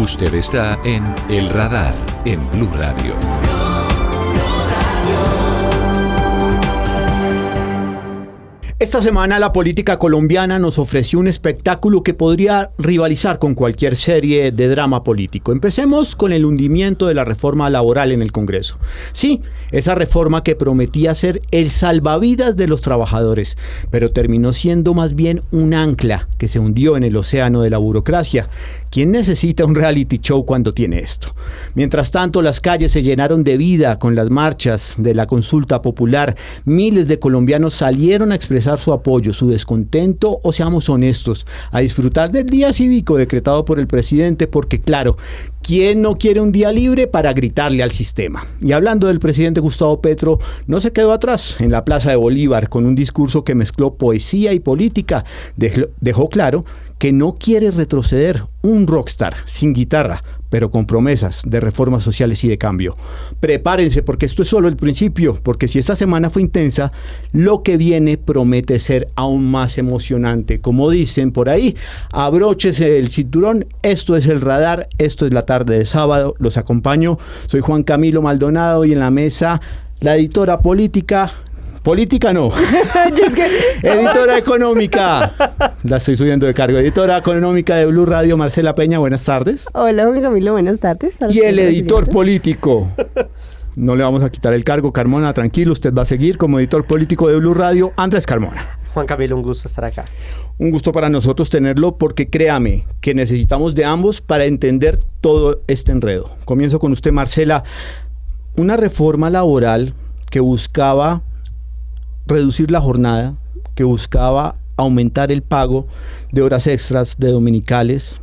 Usted está en El Radar, en Blue Radio. Esta semana la política colombiana nos ofreció un espectáculo que podría rivalizar con cualquier serie de drama político. Empecemos con el hundimiento de la reforma laboral en el Congreso. Sí, esa reforma que prometía ser el salvavidas de los trabajadores, pero terminó siendo más bien un ancla que se hundió en el océano de la burocracia. ¿Quién necesita un reality show cuando tiene esto? Mientras tanto, las calles se llenaron de vida con las marchas de la consulta popular. Miles de colombianos salieron a expresar su apoyo, su descontento, o seamos honestos, a disfrutar del día cívico decretado por el presidente, porque claro, ¿quién no quiere un día libre para gritarle al sistema? Y hablando del presidente Gustavo Petro, no se quedó atrás en la Plaza de Bolívar con un discurso que mezcló poesía y política. Dejó claro que no quiere retroceder, un rockstar sin guitarra, pero con promesas de reformas sociales y de cambio. Prepárense, porque esto es solo el principio, porque si esta semana fue intensa, lo que viene promete ser aún más emocionante. Como dicen por ahí, abróchese el cinturón, esto es El Radar, esto es la tarde de sábado, los acompaño, soy Juan Camilo Maldonado y en la mesa la editora política no, editora económica, la estoy subiendo de cargo, editora económica de Blue Radio, Marcela Peña, buenas tardes. Hola, Juan Camilo, buenas tardes. Y el editor político, no le vamos a quitar el cargo, Carmona, tranquilo, usted va a seguir como editor político de Blue Radio, Andrés Carmona. Juan Camilo, un gusto estar acá. Un gusto para nosotros tenerlo, porque créame que necesitamos de ambos para entender todo este enredo. Comienzo con usted, Marcela. Una reforma laboral que buscaba reducir la jornada, que buscaba aumentar el pago de horas extras, de dominicales.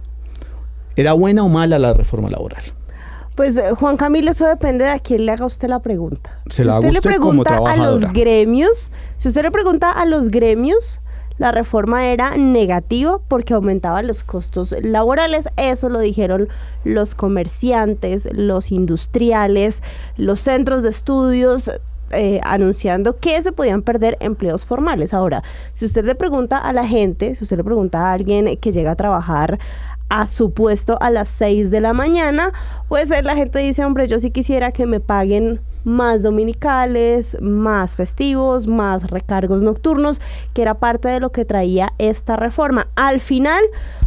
¿Era buena o mala la reforma laboral? Pues Juan Camilo, eso depende de a quién le haga usted la pregunta. Se la haga usted como trabajadora. Si usted le pregunta a los gremios, la reforma era negativa porque aumentaba los costos laborales. Eso lo dijeron los comerciantes, los industriales, los centros de estudios, anunciando que se podían perder empleos formales. Ahora, si usted le pregunta a la gente, si usted le pregunta a alguien que llega a trabajar a su puesto a las 6 de la mañana, pues la gente dice, hombre, yo sí quisiera que me paguen más dominicales, más festivos, más recargos nocturnos, que era parte de lo que traía esta reforma. Al final,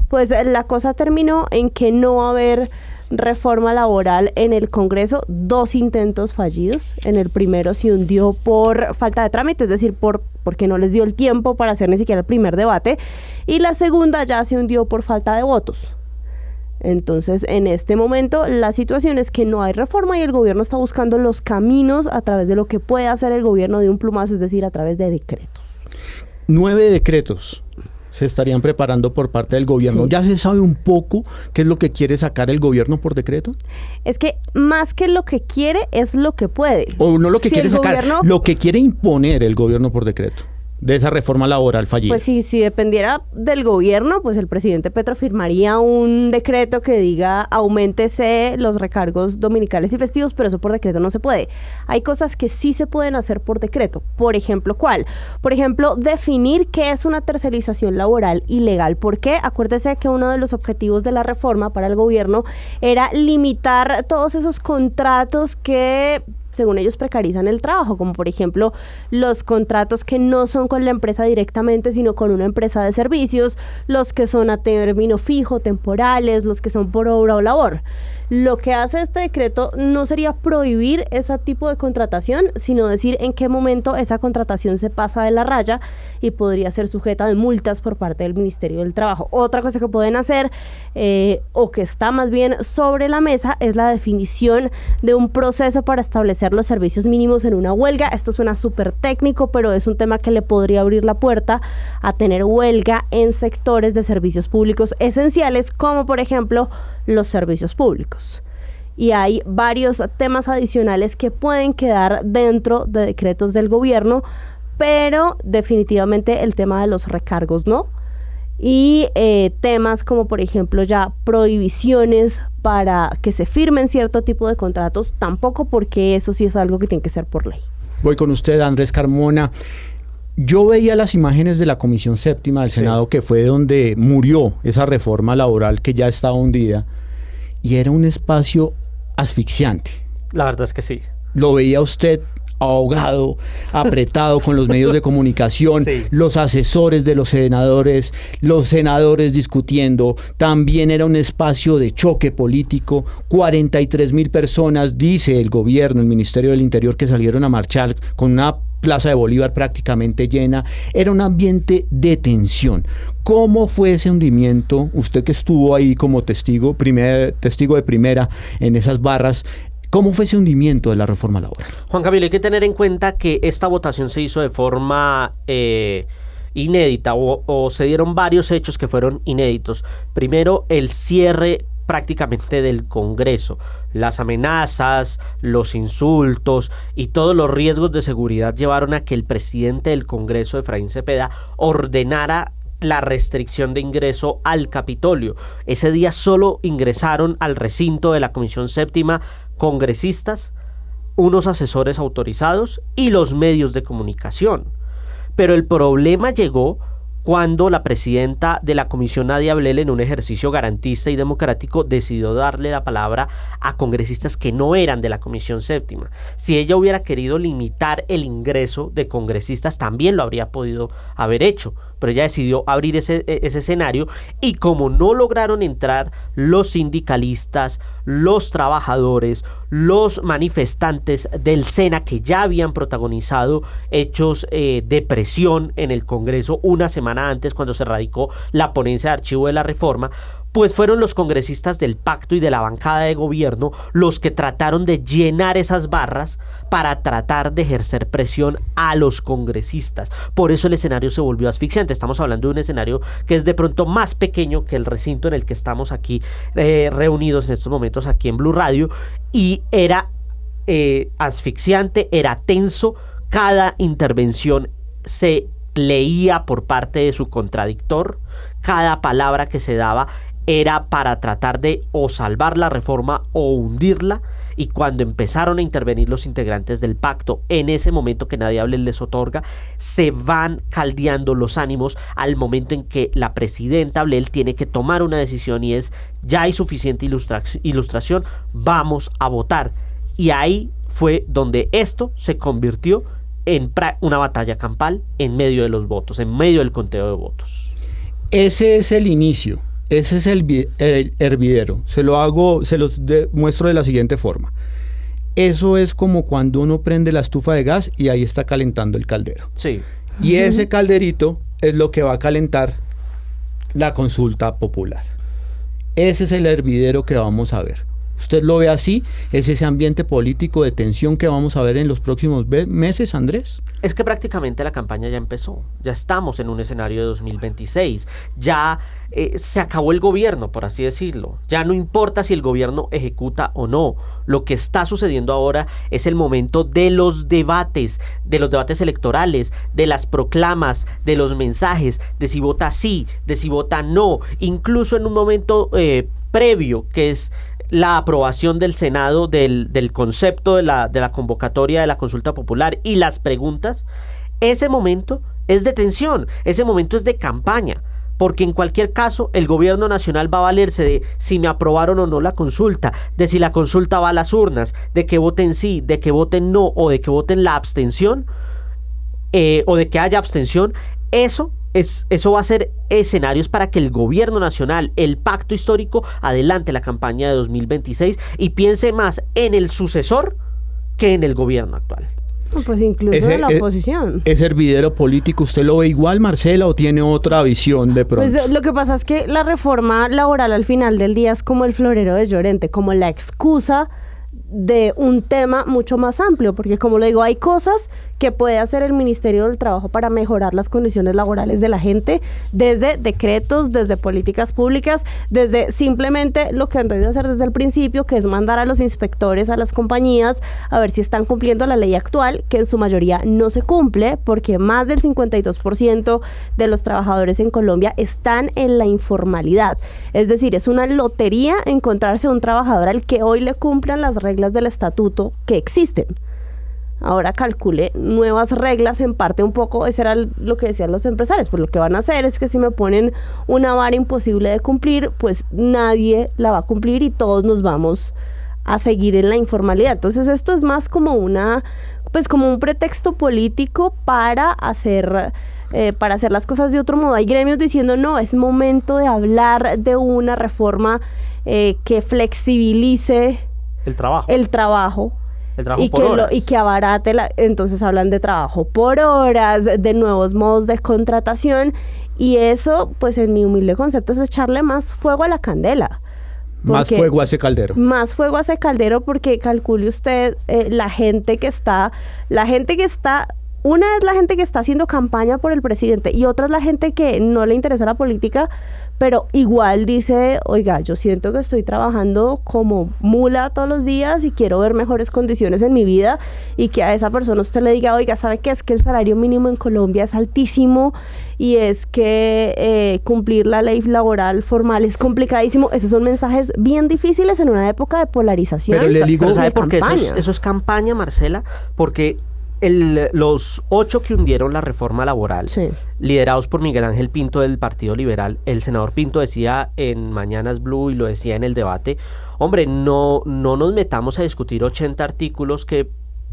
pues la cosa terminó en que no va a haber reforma laboral en el Congreso. 2 intentos fallidos. En el primero se hundió por falta de trámite, es decir, porque no les dio el tiempo para hacer ni siquiera el primer debate, y la segunda ya se hundió por falta de votos. Entonces, en este momento, la situación es que no hay reforma y el gobierno está buscando los caminos a través de lo que puede hacer el gobierno de un plumazo, es decir, a través de decretos. 9 decretos se estarían preparando por parte del gobierno. Sí. ¿Ya se sabe un poco qué es lo que quiere sacar el gobierno por decreto? Es que más que lo que quiere, es lo que puede. O no lo que quiere sacar, lo que quiere imponer el gobierno por decreto de esa reforma laboral fallida. Pues sí, si dependiera del gobierno, pues el presidente Petro firmaría un decreto que diga auméntese los recargos dominicales y festivos, pero eso por decreto no se puede. Hay cosas que sí se pueden hacer por decreto. Por ejemplo, ¿cuál? Por ejemplo, definir qué es una tercerización laboral ilegal. ¿Por qué? Acuérdese que uno de los objetivos de la reforma para el gobierno era limitar todos esos contratos que, según ellos, precarizan el trabajo, como por ejemplo los contratos que no son con la empresa directamente, sino con una empresa de servicios, los que son a término fijo, temporales, los que son por obra o labor. Lo que hace este decreto no sería prohibir ese tipo de contratación, sino decir en qué momento esa contratación se pasa de la raya y podría ser sujeta de multas por parte del Ministerio del Trabajo. Otra cosa que pueden hacer, o que está más bien sobre la mesa, es la definición de un proceso para establecer los servicios mínimos en una huelga. Esto suena súper técnico, pero es un tema que le podría abrir la puerta a tener huelga en sectores de servicios públicos esenciales, como por ejemplo los servicios públicos. Y hay varios temas adicionales que pueden quedar dentro de decretos del gobierno, pero definitivamente el tema de los recargos no. Y temas como por ejemplo ya prohibiciones para que se firmen cierto tipo de contratos tampoco, porque eso sí es algo que tiene que ser por ley. Voy con usted, Andrés Carmona. Yo veía las imágenes de la Comisión Séptima del Senado, que fue donde murió esa reforma laboral que ya estaba hundida, y era un espacio asfixiante. La verdad es que sí. Lo veía usted ahogado, apretado con los medios de comunicación, Sí. los asesores de los senadores discutiendo. También era un espacio de choque político. 43.000 personas, dice el gobierno, el Ministerio del Interior, que salieron a marchar con una Plaza de Bolívar prácticamente llena. Era un ambiente de tensión. ¿Cómo fue ese hundimiento? Usted que estuvo ahí como testigo de primera en esas barras, ¿cómo fue ese hundimiento de la reforma laboral? Juan Camilo, hay que tener en cuenta que esta votación se hizo de forma inédita o se dieron varios hechos que fueron inéditos. Primero, el cierre prácticamente del Congreso, las amenazas, los insultos y todos los riesgos de seguridad llevaron a que el presidente del Congreso, Efraín Cepeda, ordenara la restricción de ingreso al Capitolio. Ese día solo ingresaron al recinto de la Comisión Séptima congresistas, unos asesores autorizados y los medios de comunicación. Pero el problema llegó cuando la presidenta de la comisión, Nadia Ablel, en un ejercicio garantista y democrático, decidió darle la palabra a congresistas que no eran de la comisión séptima. Si ella hubiera querido limitar el ingreso de congresistas, también lo habría podido haber hecho, pero ella decidió abrir ese escenario, y como no lograron entrar los sindicalistas, los trabajadores, los manifestantes del SENA, que ya habían protagonizado hechos de presión en el Congreso una semana antes, cuando se radicó la ponencia de archivo de la reforma, pues fueron los congresistas del pacto y de la bancada de gobierno los que trataron de llenar esas barras para tratar de ejercer presión a los congresistas. Por eso el escenario se volvió asfixiante. Estamos hablando de un escenario que es de pronto más pequeño que el recinto en el que estamos aquí reunidos en estos momentos aquí en Blue Radio, y era asfixiante, era tenso. Cada intervención se leía por parte de su contradictor, cada palabra que se daba era para tratar de o salvar la reforma o hundirla, y cuando empezaron a intervenir los integrantes del pacto, en ese momento que Nadia Ablel les otorga, se van caldeando los ánimos al momento en que la presidenta Ablel tiene que tomar una decisión, y es: ya hay suficiente ilustración, vamos a votar. Y ahí fue donde esto se convirtió en una batalla campal en medio de los votos, en medio del conteo de votos. Ese es el inicio. Ese es el hervidero. Se los muestro de la siguiente forma. Eso es como cuando uno prende la estufa de gas y ahí está calentando el caldero. Sí. Y ese calderito es lo que va a calentar la consulta popular. Ese es el hervidero que vamos a ver. ¿Usted lo ve así? ¿Es ese ambiente político de tensión que vamos a ver en los próximos meses, Andrés? Es que prácticamente la campaña ya empezó. Ya estamos en un escenario de 2026. Ya se acabó el gobierno, por así decirlo. Ya no importa si el gobierno ejecuta o no. Lo que está sucediendo ahora es el momento de los debates electorales, de las proclamas, de los mensajes, de si vota sí, de si vota no. Incluso en un momento previo, que es la aprobación del Senado del concepto de la convocatoria de la consulta popular y las preguntas. Ese momento es de tensión, ese momento es de campaña, porque en cualquier caso el gobierno nacional va a valerse de si me aprobaron o no la consulta, de si la consulta va a las urnas, de que voten sí, de que voten no, o de que voten la abstención, o de que haya abstención. Eso va a ser escenarios para que el gobierno nacional, el pacto histórico, adelante la campaña de 2026 y piense más en el sucesor que en el gobierno actual. Pues incluso en la oposición. ¿Ese hervidero político usted lo ve igual, Marcela, o tiene otra visión de pronto? Pues lo que pasa es que la reforma laboral al final del día es como el florero de Llorente, como la excusa de un tema mucho más amplio, porque como le digo, hay cosas que puede hacer el Ministerio del Trabajo para mejorar las condiciones laborales de la gente, desde decretos, desde políticas públicas, desde simplemente lo que han debido hacer desde el principio, que es mandar a los inspectores a las compañías a ver si están cumpliendo la ley actual, que en su mayoría no se cumple, porque más del 52% de los trabajadores en Colombia están en la informalidad. Es decir, es una lotería encontrarse un trabajador al que hoy le cumplan las reglas del estatuto que existen. Ahora calcule nuevas reglas, en parte un poco, eso era lo que decían los empresarios, pues lo que van a hacer es que si me ponen una vara imposible de cumplir, pues nadie la va a cumplir y todos nos vamos a seguir en la informalidad. Entonces esto es más como como un pretexto político para hacer las cosas de otro modo. Hay gremios diciendo, no, es momento de hablar de una reforma que flexibilice el trabajo y por horas. Y que abarate, entonces hablan de trabajo por horas, de nuevos modos de contratación, y eso, pues en mi humilde concepto, es echarle más fuego a la candela. Más fuego a ese caldero. Más fuego a ese caldero, porque calcule usted la gente que está, una es la gente que está haciendo campaña por el presidente y otra es la gente que no le interesa la política, pero igual dice, oiga, yo siento que estoy trabajando como mula todos los días y quiero ver mejores condiciones en mi vida, y que a esa persona usted le diga, oiga, ¿sabe qué? Es que el salario mínimo en Colombia es altísimo y es que cumplir la ley laboral formal es complicadísimo. Esos son mensajes bien difíciles en una época de polarización. Pero le digo, pero ¿sabe por qué eso es campaña, Marcela? Porque los 8 que hundieron la reforma laboral, sí, liderados por Miguel Ángel Pinto del Partido Liberal, el senador Pinto decía en Mañanas Blue y lo decía en el debate, hombre, no nos metamos a discutir 80 artículos que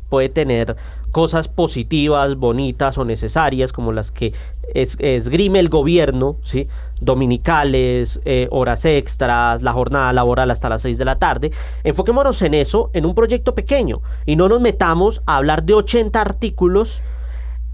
puede tener cosas positivas, bonitas o necesarias, como las que esgrime el gobierno, ¿sí? Dominicales, horas extras, la jornada laboral hasta las 6 de la tarde. Enfoquémonos en eso, en un proyecto pequeño, y no nos metamos a hablar de 80 artículos.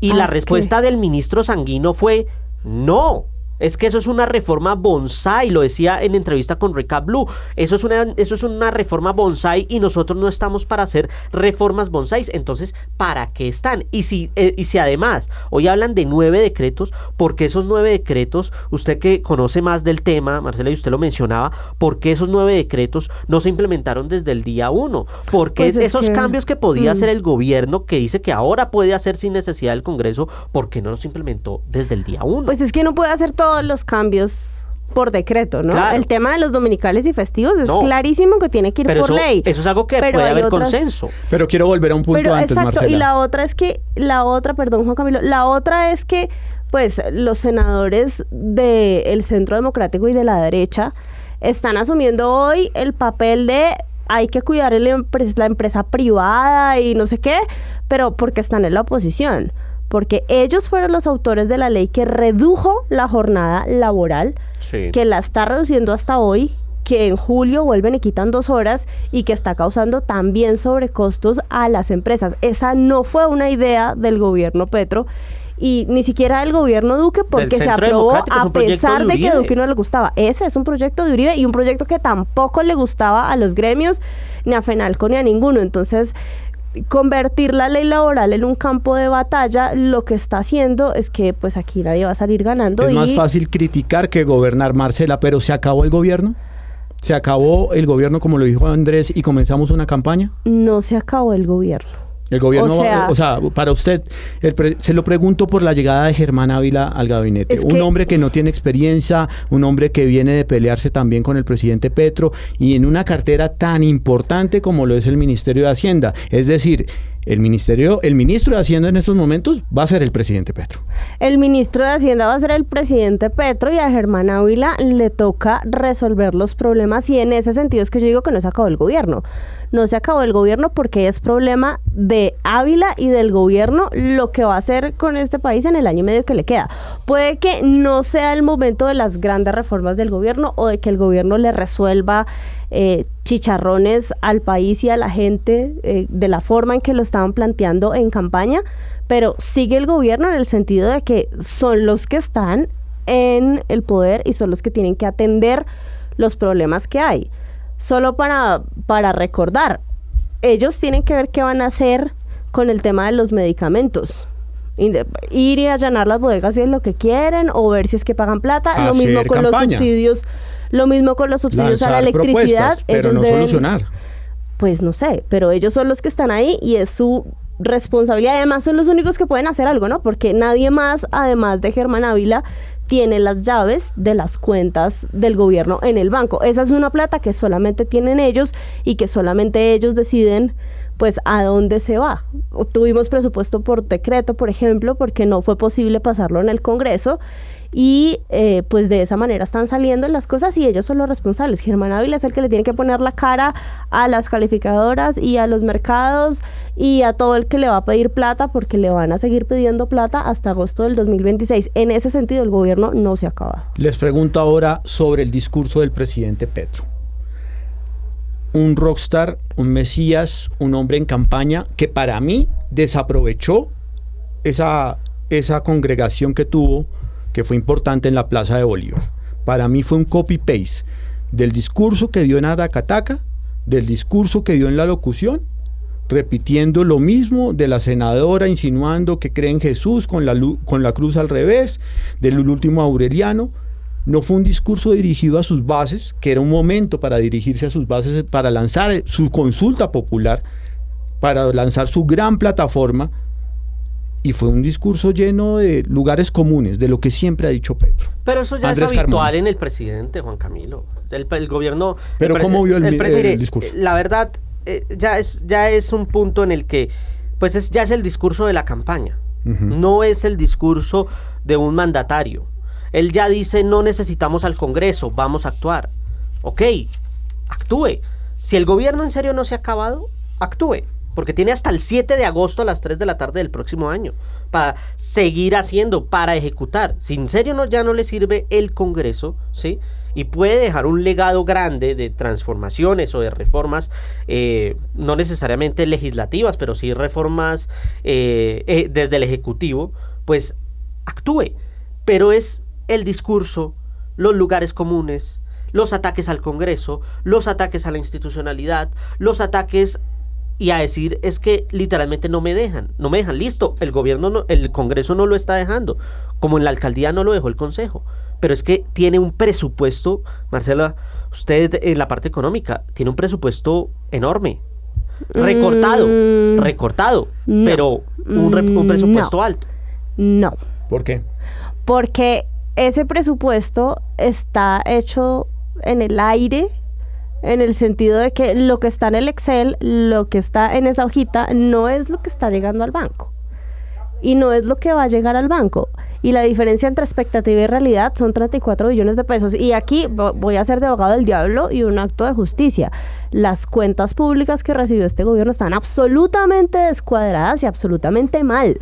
Y la respuesta del ministro Sanguino fue, no, es que eso es una reforma bonsai, lo decía en entrevista con Recap Blue, eso es una reforma bonsai y nosotros no estamos para hacer reformas bonsais. Entonces, ¿para qué están? Y si además hoy hablan de 9 decretos, ¿por qué esos 9 decretos, usted que conoce más del tema, Marcela, y usted lo mencionaba, ¿por qué esos 9 decretos no se implementaron desde el día 1? ¿Por qué esos cambios que podía hacer el gobierno, que dice que ahora puede hacer sin necesidad del Congreso, ¿por qué no los implementó desde el día 1? Pues es que no puede hacer todos los cambios por decreto, ¿no? Claro. El tema de los dominicales y festivos es clarísimo que tiene que ir por ley. Eso es algo que puede haber consenso. Pero quiero volver a un punto antes, exacto, Marcela. Y la otra, perdón, Juan Camilo, la otra es que, pues, los senadores del Centro Democrático y de la derecha están asumiendo hoy el papel de hay que cuidar la empresa privada y no sé qué, pero porque están en la oposición. Porque ellos fueron los autores de la ley que redujo la jornada laboral, sí, que la está reduciendo hasta hoy, que en julio vuelven y quitan 2 horas y que está causando también sobrecostos a las empresas. Esa no fue una idea del gobierno Petro y ni siquiera del gobierno Duque, porque se aprobó a pesar de que a Duque no le gustaba. Ese es un proyecto de Uribe y un proyecto que tampoco le gustaba a los gremios, ni a FENALCO, ni a ninguno. Entonces, convertir la ley laboral en un campo de batalla, lo que está haciendo es que pues aquí nadie va a salir ganando. Es más fácil criticar que gobernar, Marcela, pero ¿se acabó el gobierno? ¿Se acabó el gobierno, como lo dijo Andrés, y comenzamos una campaña? No se acabó el gobierno. El gobierno, o sea, para usted, se lo pregunto por la llegada de Germán Ávila al gabinete. Un hombre que no tiene experiencia, un hombre que viene de pelearse también con el presidente Petro y en una cartera tan importante como lo es el Ministerio de Hacienda. Es decir, el ministro de Hacienda en estos momentos va a ser el presidente Petro. El ministro de Hacienda va a ser el presidente Petro y a Germán Ávila le toca resolver los problemas, y en ese sentido es que yo digo que no se acabó el gobierno. No se acabó el gobierno porque es problema de Ávila y del gobierno lo que va a hacer con este país en el año y medio que le queda. Puede que no sea el momento de las grandes reformas del gobierno o de que el gobierno le resuelva chicharrones al país y a la gente de la forma en que lo estaban planteando en campaña, pero sigue el gobierno en el sentido de que son los que están en el poder y son los que tienen que atender los problemas que hay. Solo para recordar, ellos tienen que ver qué van a hacer con el tema de los medicamentos. Ir y allanar las bodegas si es lo que quieren, o ver si es que pagan plata. Lo mismo con los subsidios. Lo mismo con los subsidios a la electricidad. Pero ellos no solucionar. Pues no sé, pero ellos son los que están ahí y es su responsabilidad. Además son los únicos que pueden hacer algo, ¿no? Porque nadie más, además de Germán Ávila, tiene las llaves de las cuentas del gobierno en el banco. Esa es una plata que solamente tienen ellos y que solamente ellos deciden pues a dónde se va. Tuvimos presupuesto por decreto, por ejemplo, porque no fue posible pasarlo en el Congreso y pues de esa manera están saliendo las cosas y ellos son los responsables. Germán Ávila es el que le tiene que poner la cara a las calificadoras y a los mercados y a todo el que le va a pedir plata, porque le van a seguir pidiendo plata hasta agosto del 2026. En ese sentido, el gobierno no se acaba. Les pregunto ahora sobre el discurso del presidente Petro. Un rockstar, un mesías, un hombre en campaña que para mí desaprovechó esa congregación que tuvo, que fue importante en la Plaza de Bolívar. Para mí fue un copy-paste del discurso que dio en Aracataca, del discurso que dio en la locución, repitiendo lo mismo de la senadora insinuando que cree en Jesús con la cruz al revés, del último Aureliano. No fue un discurso dirigido a sus bases, que era un momento para dirigirse a sus bases, para lanzar su consulta popular, para lanzar su gran plataforma, y fue un discurso lleno de lugares comunes, de lo que siempre ha dicho Petro. Pero eso ya Andrés es habitual Carmona. En el presidente, Juan Camilo. El gobierno... Pero ¿cómo vio mire, el discurso? La verdad, ya es un punto en el que, pues ya es el discurso de la campaña. No es el discurso de un mandatario. Él ya dice, no necesitamos al Congreso, vamos a actuar. Ok, actúe. Si el gobierno en serio no se ha acabado, actúe. Porque tiene hasta el 7 de agosto a las 3 de la tarde del próximo año para seguir haciendo, para ejecutar. Si en serio ya no le sirve el Congreso, ¿sí? Y puede dejar un legado grande de transformaciones o de reformas, no necesariamente legislativas, pero sí reformas desde el Ejecutivo, pues actúe. Pero es el discurso, los lugares comunes, los ataques al Congreso, los ataques a la institucionalidad, los ataques y a decir es que literalmente no me dejan, listo, el Congreso no lo está dejando, como en la alcaldía no lo dejó el Consejo, pero es que tiene un presupuesto, Marcela, usted en la parte económica, tiene un presupuesto enorme, recortado, no, pero un presupuesto no, alto. No. ¿Por qué? Porque ese presupuesto está hecho en el aire, en el sentido de que lo que está en el Excel, lo que está en esa hojita, no es lo que está llegando al banco. Y no es lo que va a llegar al banco. Y la diferencia entre expectativa y realidad son 34 billones de pesos. Y aquí voy a ser de abogado del diablo y un acto de justicia. Las cuentas públicas que recibió este gobierno están absolutamente descuadradas y absolutamente mal.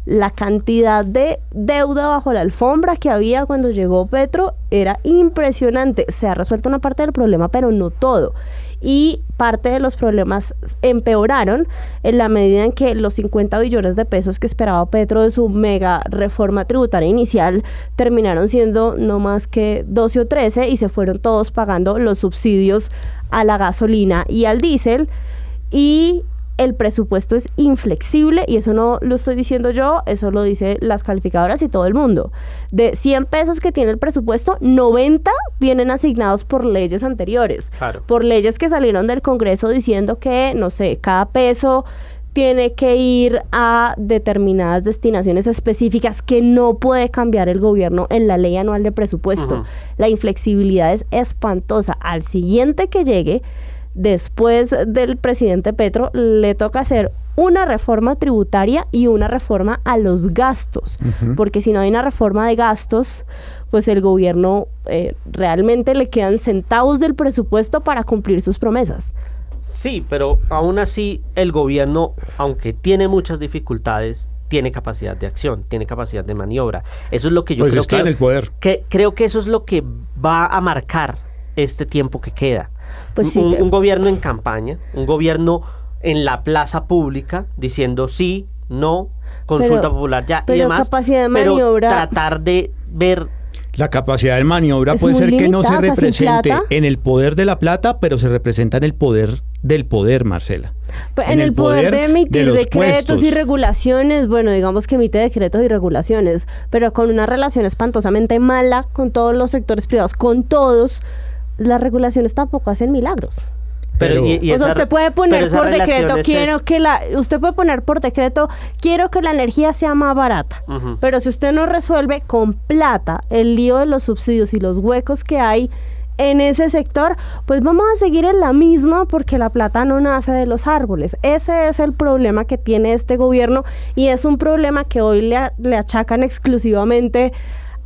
La cantidad de deuda bajo la alfombra que había cuando llegó Petro era impresionante. Se ha resuelto una parte del problema, pero no todo. Y parte de los problemas empeoraron en la medida en que los 50 billones de pesos que esperaba Petro de su mega reforma tributaria inicial terminaron siendo no más que 12 o 13 y se fueron todos pagando los subsidios a la gasolina y al diésel. Y el presupuesto es inflexible, y eso no lo estoy diciendo yo, eso lo dicen las calificadoras y todo el mundo. De 100 pesos que tiene el presupuesto, 90 vienen asignados por leyes anteriores. Claro. Por leyes que salieron del Congreso diciendo que, no sé, cada peso tiene que ir a determinadas destinaciones específicas que no puede cambiar el gobierno en la ley anual de presupuesto. La inflexibilidad es espantosa. Al siguiente que llegue, después del presidente Petro, le toca hacer una reforma tributaria y una reforma a los gastos, porque si no hay una reforma de gastos, pues el gobierno realmente le quedan centavos del presupuesto para cumplir sus promesas. Sí, pero aún así el gobierno, aunque tiene muchas dificultades, tiene capacidad de acción, tiene capacidad de maniobra. Eso es lo que yo pues creo está en el poder. Creo que eso es lo que va a marcar este tiempo que queda. Pues sí, un gobierno en campaña, un gobierno en la plaza pública diciendo sí, no, consulta popular ya y demás, capacidad de maniobra, pero tratar de ver. La capacidad de maniobra puede ser que no se represente en el poder de la plata, pero se representa en el poder del poder, Marcela. En el poder de emitir decretos puestos y regulaciones, bueno, digamos que emite decretos y regulaciones, pero con una relación espantosamente mala con todos los sectores privados, con todos. Las regulaciones tampoco hacen milagros. Pero, Pero- O sea, usted puede poner por decreto, usted puede poner por decreto, quiero que la energía sea más barata. Ujú. Pero si usted no resuelve con plata el lío de los subsidios y los huecos que hay en ese sector, pues vamos a seguir en la misma porque la plata no nace de los árboles. Ese es el problema que tiene este gobierno y es un problema que hoy le achacan exclusivamente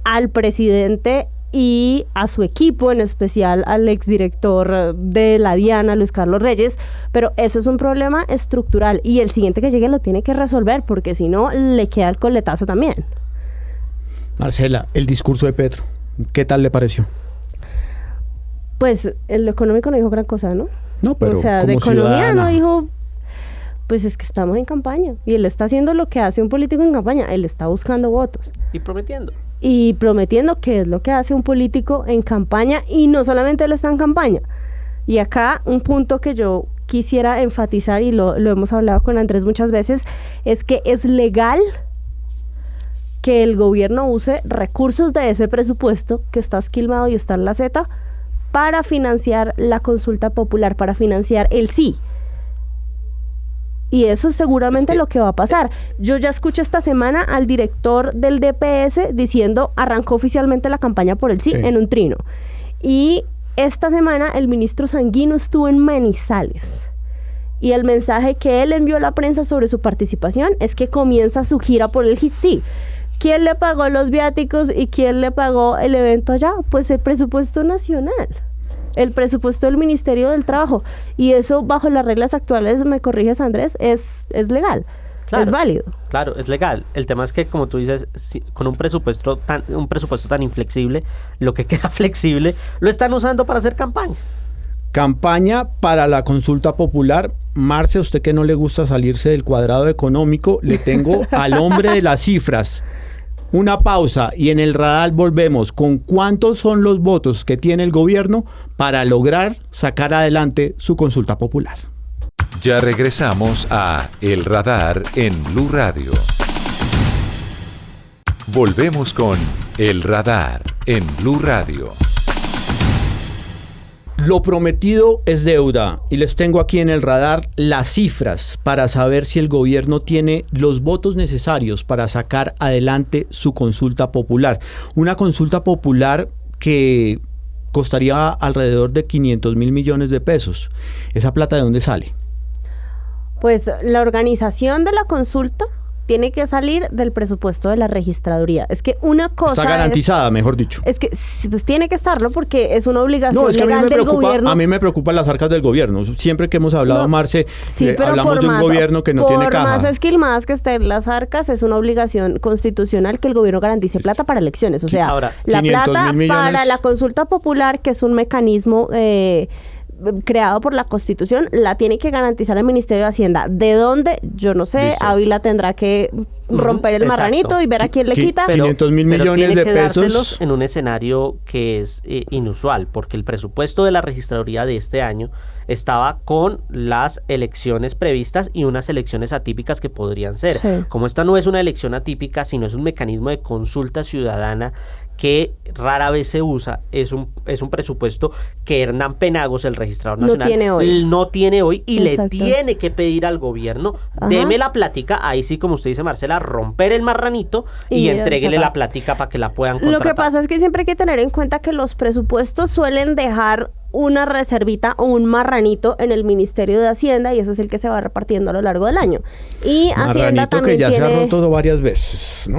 al presidente y a su equipo, en especial al exdirector de la Diana, Luis Carlos Reyes, pero eso es un problema estructural y el siguiente que llegue lo tiene que resolver porque si no le queda el coletazo también. Marcela, el discurso de Petro, ¿qué tal le pareció? Pues en lo económico no dijo gran cosa, ¿no? No, pero o sea, de como economía ciudadana. no dijo, pues es que estamos en campaña y él está haciendo lo que hace un político en campaña, él está buscando votos. Y prometiendo. Y prometiendo que es lo que hace un político en campaña y no solamente él está en campaña. Y acá un punto que yo quisiera enfatizar y lo hemos hablado con Andrés muchas veces es que es legal que el gobierno use recursos de ese presupuesto que está esquilmado y está en la Z para financiar la consulta popular, para financiar el sí. Y eso es seguramente lo que va a pasar. Yo ya escuché esta semana al director del DPS diciendo, arrancó oficialmente la campaña por el sí, Sí. en un trino. Y esta semana el ministro Sanguino estuvo en Manizales. Y el mensaje que él envió a la prensa sobre su participación es que comienza su gira por el sí. ¿Quién le pagó los viáticos y quién le pagó el evento allá? Pues el presupuesto nacional. El presupuesto del Ministerio del Trabajo. Y eso, bajo las reglas actuales, me corriges Andrés, es legal, Claro. es válido. Claro, es legal. El tema es que, como tú dices, con un presupuesto tan inflexible, lo que queda flexible lo están usando para hacer campaña. Campaña para la consulta popular. Marce, a usted que no le gusta salirse del cuadrado económico, le tengo al hombre de las cifras. Una pausa y en el radar volvemos con cuántos son los votos que tiene el gobierno para lograr sacar adelante su consulta popular. Ya regresamos a El Radar en Blue Radio. Volvemos con El Radar en Blue Radio. Lo prometido es deuda y les tengo aquí en el radar las cifras para saber si el gobierno tiene los votos necesarios para sacar adelante su consulta popular. Una consulta popular que costaría alrededor de 500.000 millones de pesos. ¿Esa plata de dónde sale? Pues la organización de la consulta tiene que salir del presupuesto de la registraduría. Es que una cosa Está garantizada, mejor dicho. Es que sí, pues tiene que estarlo porque es una obligación No, es que legal del gobierno. a mí me preocupan las arcas del gobierno. Siempre que hemos hablado, No, Marce, sí, pero hablamos por de un más- gobierno que no tiene Por caja. más esquilmadas que estén las arcas, es una obligación constitucional que el gobierno garantice plata para elecciones. O sea, Ahora, la 500.000 plata millones. para la consulta popular, que es un mecanismo creado por la Constitución, la tiene que garantizar el Ministerio de Hacienda. ¿De dónde? Yo no sé. Listo. Ávila tendrá que romper el exacto. marranito y ver a quién le Qui- quita. pero- 500.000 pero millones tiene de que pesos. dárselos en un escenario que es inusual, porque el presupuesto de la registraduría de este año estaba con las elecciones previstas y unas elecciones atípicas que podrían ser. Sí. Como esta no es una elección atípica, sino es un mecanismo de consulta ciudadana que rara vez se usa, es un presupuesto que Hernán Penagos, el registrador No nacional, tiene hoy. no tiene hoy y Exacto. le tiene que pedir al gobierno, Ajá. deme la plática, ahí sí, como usted dice, Marcela, romper el marranito Y y mira, entréguele sacar. la plática para que la puedan Lo contratar. que pasa es que siempre hay que tener en cuenta que los presupuestos suelen dejar una reservita o un marranito en el Ministerio de Hacienda y ese es el que se va repartiendo a lo largo del año. Y Hacienda Marranito también que ya se ha tiene... roto varias veces, ¿no?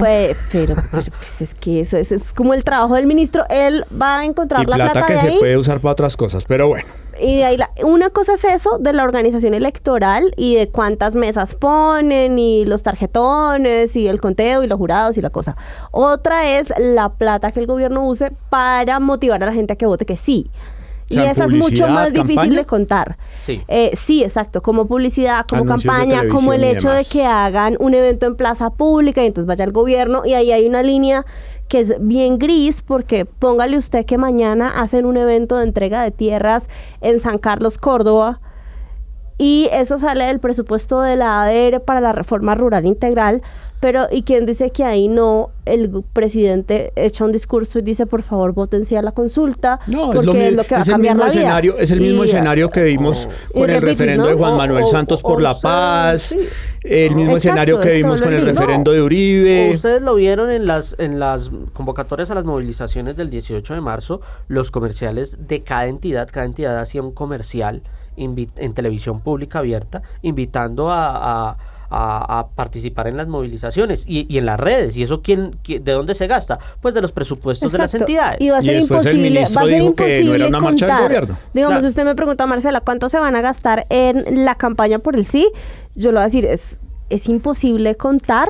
Pero, pues es que eso es como el trabajo del ministro. Él va a encontrar y la plata plata que de se ahí. puede usar para otras cosas, pero bueno. Y de ahí una cosa es eso de la organización electoral y de cuántas mesas ponen y los tarjetones y el conteo y los jurados y la cosa. Otra es la plata que el gobierno use para motivar a la gente a que vote que sí. O sea, Y esa es mucho publicidad, más difícil campaña. de contar. Sí. Sí, exacto, como publicidad, como Anuncios de campaña, como el televisión y hecho de demás. que hagan un evento en plaza pública y entonces vaya el gobierno y ahí hay una línea que es bien gris porque póngale usted que mañana hacen un evento de entrega de tierras en San Carlos, Córdoba y eso sale del presupuesto de la ADR para la reforma rural integral, Pero, ¿y quién dice que ahí no el presidente echa un discurso y dice, por favor, voten sí a la consulta? No, porque es lo que va a cambiar la vida? Es el mismo escenario que vimos con el referendo de Juan Manuel Santos por la paz, sí. el mismo escenario que vimos con el referendo de O Uribe. ustedes lo vieron en las convocatorias a las movilizaciones del 18 de marzo, los comerciales de cada entidad hacía un comercial en televisión pública abierta, invitando a participar en las movilizaciones y en las redes. ¿Y eso de dónde se gasta? Pues de los presupuestos de las entidades. Y va a ser después el imposible, ministro va a ser dijo que no imposible era una marcha del contar. gobierno. Digamos, Claro. usted me pregunta, Marcela, ¿cuánto se van a gastar en la campaña por el sí? Yo le voy a decir, es imposible contar,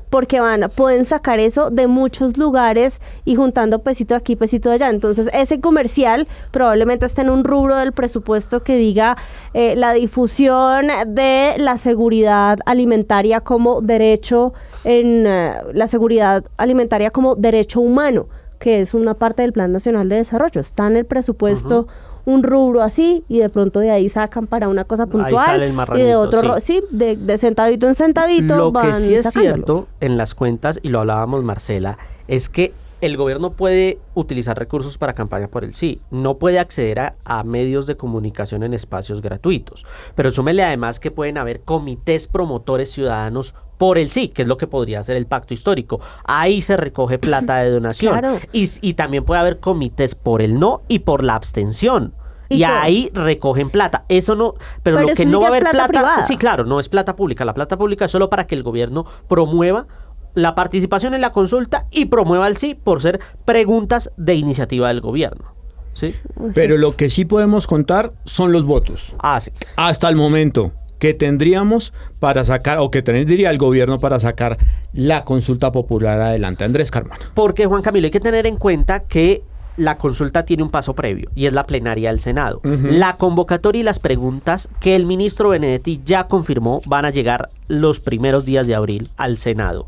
porque pueden sacar eso de muchos lugares y juntando pesito aquí, pesito allá. Entonces, ese comercial probablemente esté en un rubro del presupuesto que diga la difusión de la seguridad alimentaria como derecho la seguridad alimentaria como derecho humano, que es una parte del Plan Nacional de Desarrollo. Está en el presupuesto un rubro así y de pronto de ahí sacan para una cosa puntual sale el marranito, y de otro sí. de centavito en centavito Lo que van sí es sacándolo. cierto en las cuentas, y lo hablábamos Marcela, es que el gobierno puede utilizar recursos para campaña por el sí, no puede acceder a medios de comunicación en espacios gratuitos, pero súmele además que pueden haber comités promotores ciudadanos por el sí, que es lo que podría ser el pacto histórico. Ahí se recoge plata de donación. Claro. Y también puede haber comités por el no y por la abstención. Y ¿Y cómo? ahí recogen plata. Eso no, pero lo eso que sí no ya va a es haber plata privada. sí, claro, no es plata pública. La plata pública es solo para que el gobierno promueva la participación en la consulta y promueva el sí por ser preguntas de iniciativa del gobierno. ¿Sí? Pero lo que sí podemos contar son los votos. Ah, sí. Hasta el momento que tendríamos para sacar, o que tendría el gobierno para sacar la consulta popular adelante. Andrés Carmona. Porque, Juan Camilo, hay que tener en cuenta que la consulta tiene un paso previo y es la plenaria del Senado. La convocatoria y las preguntas que el ministro Benedetti ya confirmó van a llegar los primeros días de abril al Senado.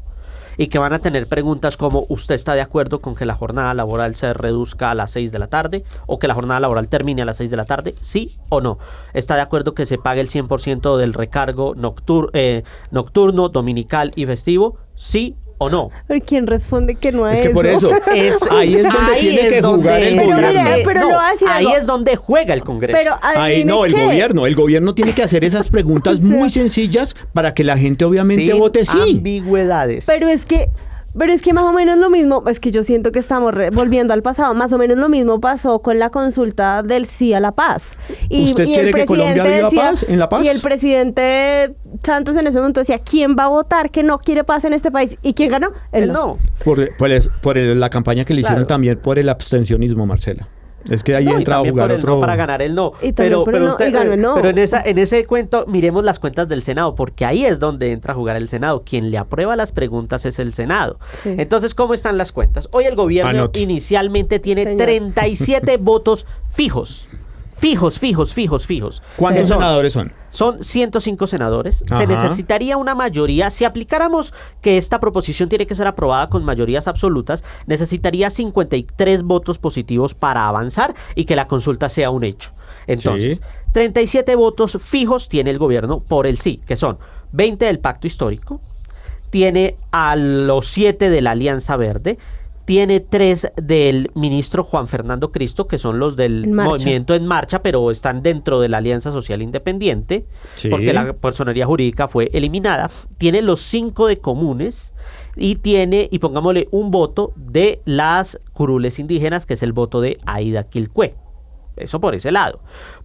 Y que van a tener preguntas como: ¿usted está de acuerdo con que la jornada laboral se reduzca a las 6 de la tarde? ¿O que la jornada laboral termine a las 6 de la tarde? ¿Sí o no? ¿Está de acuerdo que se pague el 100% del recargo nocturno, dominical y festivo? ¿Sí o no? Pero ¿quién responde que no a Es eso? que por eso, ahí es donde tiene que jugar el Pero gobierno. mire, pero le voy a decir ahí algo. es donde juega el Congreso. Pero Ahí no, el gobierno tiene que hacer esas preguntas muy sencillas para que la gente obviamente Sin vote sí. ambigüedades. Pero es que más o menos lo mismo, es que yo siento que estamos volviendo al pasado, más o menos lo mismo pasó con la consulta del sí a la paz. ¿Usted quiere que Colombia viva paz, en la paz? Y el presidente Santos en ese momento decía, ¿quién va a votar que no quiere paz en este país? ¿Y quién ganó? Él no. Por la campaña que le hicieron Claro. también por el abstencionismo, Marcela. Es que ahí No, y entra a también jugar por el otro. no para ganar el no. Y también por el no, y ganó el no. Pero en ese cuento miremos las cuentas del Senado, porque ahí es donde entra a jugar el Senado. Quien le aprueba las preguntas es el Senado. Sí. Entonces, ¿cómo están las cuentas? Hoy el gobierno Anote. inicialmente tiene Señor. 37 votos fijos. Fijos. ¿Cuántos Que son- senadores son? Son 105 senadores. Ajá. Se necesitaría una mayoría. Si aplicáramos que esta proposición tiene que ser aprobada con mayorías absolutas, necesitaría 53 votos positivos para avanzar y que la consulta sea un hecho. Entonces, Sí. 37 votos fijos tiene el gobierno por el sí, que son 20 del Pacto Histórico, tiene a los 7 de la Alianza Verde, tiene 3 del ministro Juan Fernando Cristo, que son los del En Marcha. Movimiento en Marcha, pero están dentro de la Alianza Social Independiente, Sí. porque la personería jurídica fue eliminada. Tiene los 5 de comunes y pongámosle un voto de las curules indígenas, que es el voto de Aida Quilcué. Eso por ese lado.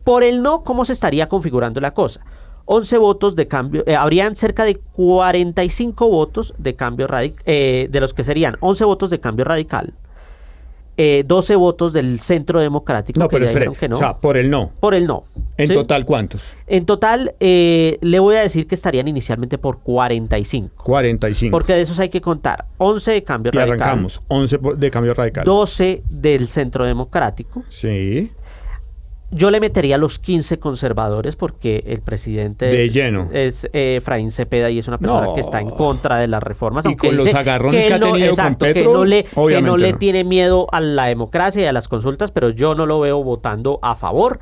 Por el no, ¿cómo se estaría configurando la cosa? 11 votos de cambio, habrían cerca de 45 votos de cambio radical, de los que serían 11 votos de cambio radical, 12 votos del Centro Democrático, No, que pero ya espere. dijeron que no. O sea, por el no. Por el no. En ¿sí? total, ¿cuántos? En total, le voy a decir que estarían inicialmente por 45. 45. Porque de esos hay que contar 11 de cambio Y radical, arrancamos. 11 de cambio radical. 12 del Centro Democrático. Sí. Yo le metería los 15 conservadores porque el presidente De lleno. es Efraín Cepeda y es una persona No. que está en contra de las reformas. Y aunque con los dice agarrones él que ha tenido con exacto, Petro, que no obviamente le no. tiene miedo a la democracia y a las consultas, pero yo no lo veo votando a favor.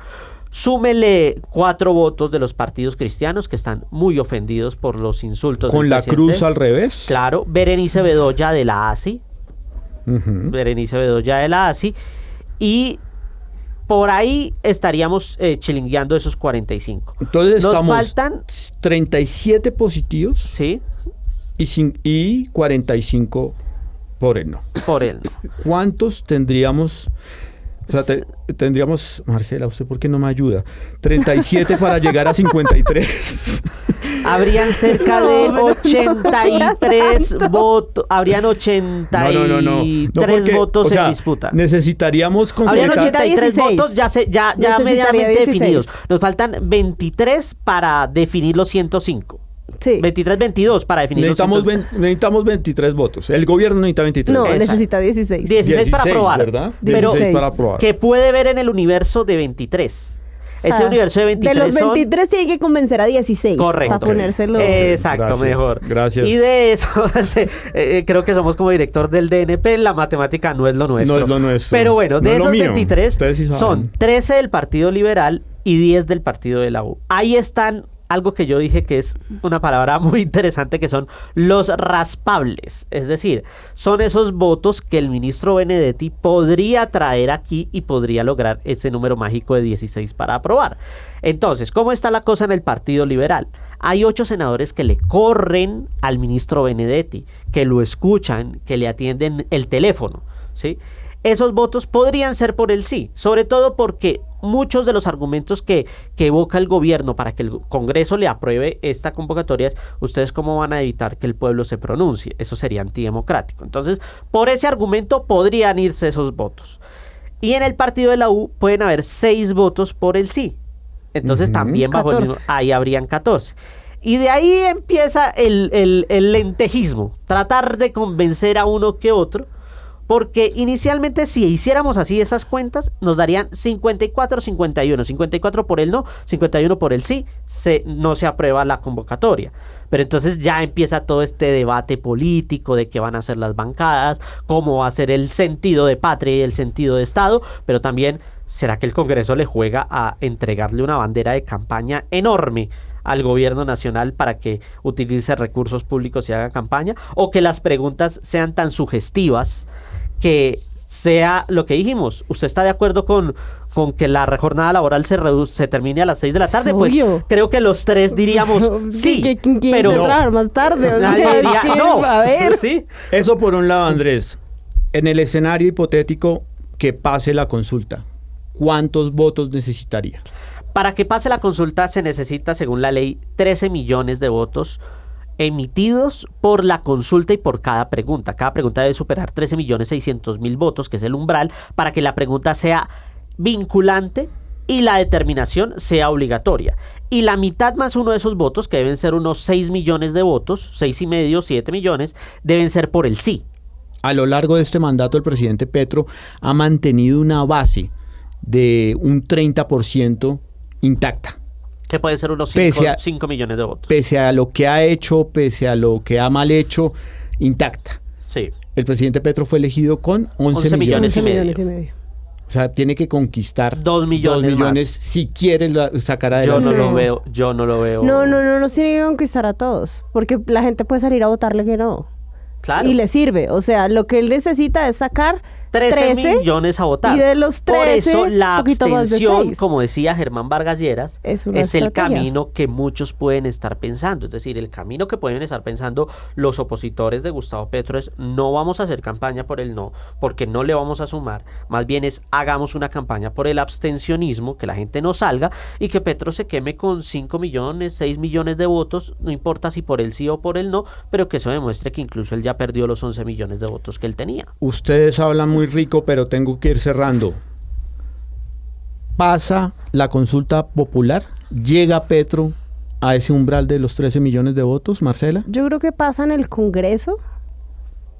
Súmele 4 votos de los partidos cristianos que están muy ofendidos por los insultos Con del la presidente. cruz al revés. Claro, Berenice Bedoya de la ASI. Ujú. Berenice Bedoya de la ASI. Y por ahí estaríamos chilingueando esos 45. Entonces Nos estamos faltan, 37 positivos sí, y 45 por el no. por él. ¿Cuántos tendríamos? O sea, tendríamos, Marcela, ¿usted por qué no me ayuda? 37 para llegar a 53. Habrían cerca de 83 votos. Habrían 83 porque, votos o sea, en disputa. Necesitaríamos Habrían completar. 83 16. votos ya Necesitaría medianamente 16. definidos. Nos faltan 23 para definir los 105. Sí. 22 para definir Necesitamos, los 105. necesitamos 23 votos. El gobierno necesita 23 No, votos. necesita 16. 16 para aprobar. ¿verdad? Pero 16 para aprobar. ¿qué puede ver en el universo de 23? O sea, Ese universo de 23 de los 23 tiene que convencer a 16. Correcto. Para ponérselo. Exacto, Gracias, mejor. gracias. Y de eso, creo que somos como director del DNP, la matemática no es lo nuestro. No es lo nuestro. Pero bueno, No de es lo esos mío. 23 Ustedes sí saben. son 13 del Partido Liberal y 10 del Partido de la U. Ahí están algo que yo dije que es una palabra muy interesante, que son los raspables. Es decir, son esos votos que el ministro Benedetti podría traer aquí y podría lograr ese número mágico de 16 para aprobar. Entonces, ¿cómo está la cosa en el Partido Liberal? Hay 8 senadores que le corren al ministro Benedetti, que lo escuchan, que le atienden el teléfono, ¿sí? Esos votos podrían ser por el sí, sobre todo porque muchos de los argumentos que evoca el gobierno para que el Congreso le apruebe esta convocatoria es: ¿ustedes cómo van a evitar que el pueblo se pronuncie? Eso sería antidemocrático. Entonces, por ese argumento podrían irse esos votos. Y en el partido de la U pueden haber 6 votos por el sí. Entonces también bajo el mismo, ahí habrían 14. Y de ahí empieza el lentejismo, tratar de convencer a uno que otro. Porque inicialmente, si hiciéramos así esas cuentas, nos darían 54-51. 54 por el no, 51 por el sí, no se aprueba la convocatoria. Pero entonces ya empieza todo este debate político de qué van a hacer las bancadas, cómo va a ser el sentido de patria y el sentido de Estado, pero también, ¿será que el Congreso le juega a entregarle una bandera de campaña enorme al gobierno nacional para que utilice recursos públicos y haga campaña? ¿O que las preguntas sean tan sugestivas que sea lo que dijimos? ¿Usted está de acuerdo con que la jornada laboral se termine a las 6 de la tarde? Pues Obvio. creo que los 3 diríamos sí, ¿Quién pero quiere trabajar más tarde? O sea, nadie diría es que, no. A ver. ¿Sí? Eso por un lado, Andrés. En el escenario hipotético que pase la consulta, ¿cuántos votos necesitaría? Para que pase la consulta se necesita, según la ley, 13 millones de votos emitidos por la consulta y por cada pregunta. Cada pregunta debe superar 13.600.000 votos, que es el umbral, para que la pregunta sea vinculante y la determinación sea obligatoria. Y la mitad más uno de esos votos, que deben ser unos 6 millones de votos, 6,5, 7 millones, deben ser por el sí. A lo largo de este mandato, el presidente Petro ha mantenido una base de un 30% intacta. Que pueden ser unos Pese a- 5 millones de votos. Pese a lo que ha hecho, pese a lo que ha mal hecho, intacta. Sí. El presidente Petro fue elegido con 11 11 millones. 11 y medio. millones y medio. O sea, tiene que conquistar 2 millones más. si quiere sacar Yo adelante. no lo veo. No nos tiene que conquistar a todos. Porque la gente puede salir a votarle que no. Claro. Y le sirve. O sea, lo que él necesita es sacar 13 millones a votar. Y de los 13, por eso la poquito más de abstención, 6. como decía Germán Vargas Lleras, Es una es el estrategia. camino que muchos pueden estar pensando. Es decir, el camino que pueden estar pensando los opositores de Gustavo Petro es: no vamos a hacer campaña por el no, porque no le vamos a sumar. Más bien es: hagamos una campaña por el abstencionismo, que la gente no salga y que Petro se queme con 5 millones, 6 millones de votos, no importa si por el sí o por el no, pero que eso demuestre que incluso él ya perdió los 11 millones de votos que él tenía. Ustedes hablan muy rico, pero tengo que ir cerrando. Pasa la consulta popular, llega Petro a ese umbral de los 13 millones de votos, Marcela. Yo creo que pasa en el Congreso,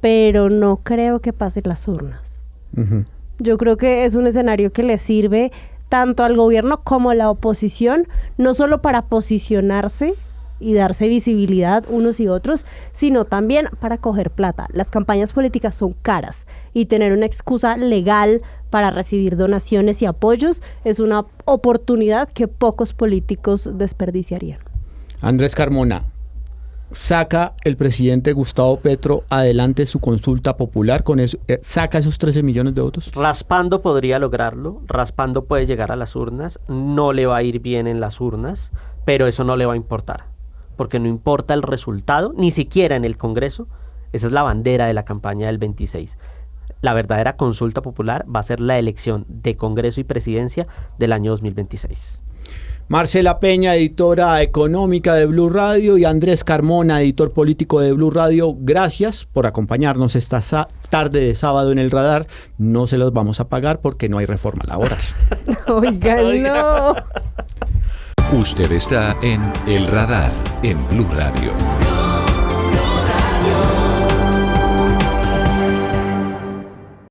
pero no creo que pase en las urnas. Ujú. Yo creo que es un escenario que le sirve tanto al gobierno como a la oposición, no solo para posicionarse y darse visibilidad unos y otros, sino también para coger plata. Las campañas políticas son caras y tener una excusa legal para recibir donaciones y apoyos es una oportunidad que pocos políticos desperdiciarían. Andrés Carmona, ¿saca el presidente Gustavo Petro adelante su consulta popular con eso? ¿Saca esos 13 millones de votos? Raspando podría lograrlo, raspando puede llegar a las urnas, no le va a ir bien en las urnas, pero eso no le va a importar, porque no importa el resultado, ni siquiera en el Congreso. Esa es la bandera de la campaña del 26. La verdadera consulta popular va a ser la elección de Congreso y Presidencia del año 2026. Marcela Peña, editora económica de Blue Radio, y Andrés Carmona, editor político de Blue Radio, gracias por acompañarnos esta tarde de sábado en El Radar. No se los vamos a pagar porque no hay reforma laboral. Oigan, no. Usted está en El Radar en Blue Radio.